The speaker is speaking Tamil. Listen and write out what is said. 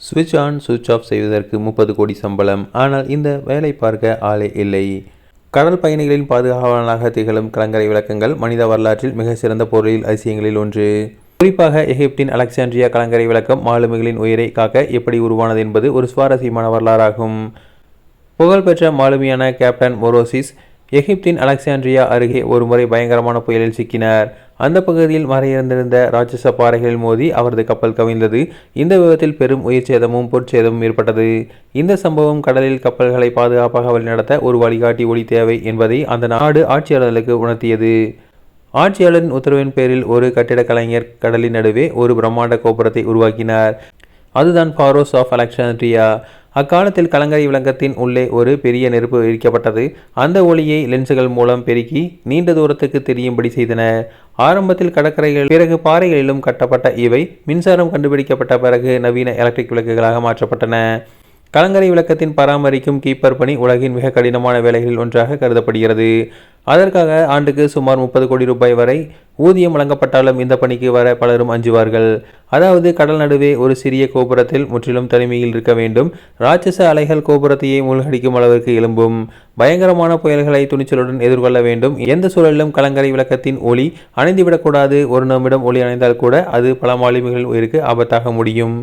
சுவிட்ச் ஆன் சுவிட்ச் ஆஃப் செய்வதற்கு 30 கோடி சம்பளம். ஆனால் இந்த வேலை பார்க்க ஆளே இல்லை. கடல் பயணிகளின் பாதுகாவலனாக திகழும் கலங்கரை விளக்கங்கள் மனித வரலாற்றில் மிக சிறந்த பொருளியல் அதிசயங்களில் ஒன்று. குறிப்பாக எகிப்தின் அலெக்சாண்ட்ரியா கலங்கரை விளக்கம் மாலுமிகளின் உயிரை காக்க எப்படி உருவானது என்பது ஒரு சுவாரஸ்யமான வரலாறாகும். புகழ்பெற்ற மாலுமியான கேப்டன் மொரோசிஸ் எகிப்தின் அலெக்சாண்ட்ரியா அருகே ஒருமுறை பயங்கரமான புயலில் சிக்கினார். அந்த பகுதியில் மறைந்திருந்த ராட்சச பாறைகளில் மோதி அவரது கப்பல் கவிழ்ந்தது. இந்த விபத்தில் பெரும் உயிர் சேதமும் பொருட்சேதமும் ஏற்பட்டது. இந்த சம்பவம் கடலில் கப்பல்களை பாதுகாப்பாக வழிநடத்த ஒரு வழிகாட்டி ஒளி தேவை என்பதை அந்த நாடு ஆட்சியாளர்களுக்கு உணர்த்தியது. ஆட்சியாளரின் உத்தரவின் பேரில் ஒரு கட்டிடக் கலைஞர் கடலின் நடுவே ஒரு பிரம்மாண்ட கோபுரத்தை உருவாக்கினார். அதுதான் ஃபாரோஸ் ஆஃப் அலெக்சாண்ட்ரியா. அக்காலத்தில் கலங்கரை விளக்கத்தின் உள்ளே ஒரு பெரிய நெருப்பு எரிக்கப்பட்டது. அந்த ஒளியை லென்ஸுகள் மூலம் பெருக்கி நீண்ட தூரத்துக்கு தெரியும்படி செய்தன. ஆரம்பத்தில் கடற்கரைகள், பிறகு பாறைகளிலும் கட்டப்பட்ட இவை மின்சாரம் கண்டுபிடிக்கப்பட்ட பிறகு நவீன எலக்ட்ரிக் விளக்குகளாக மாற்றப்பட்டன. கலங்கரை விளக்கத்தின் பராமரிக்கும் கீப்பர் பணி உலகின் மிக கடினமான வேலைகளில் ஒன்றாக கருதப்படுகிறது. அதற்காக ஆண்டுக்கு சுமார் 30 கோடி ரூபாய் வரை ஊதியம் வழங்கப்பட்டாலும் இந்த பணிக்கு வர பலரும் அஞ்சுவார்கள். அதாவது கடல் நடுவே ஒரு சிறிய கோபுரத்தில் முற்றிலும் தனிமையில் இருக்க வேண்டும். ராட்சச அலைகள் கோபுரத்தையே மூழ்கடிக்கும் அளவிற்கு எழும்பும். பயங்கரமான புயல்களை துணிச்சலுடன் எதிர்கொள்ள வேண்டும். எந்த சூழலிலும் கலங்கரை விளக்கத்தின் ஒளி அணைந்துவிடக்கூடாது. ஒரு நிமிடம் ஒளி அணைந்தால் கூட அது பல மாலுமிகளின் உயிருக்கு ஆபத்தாக முடியும்.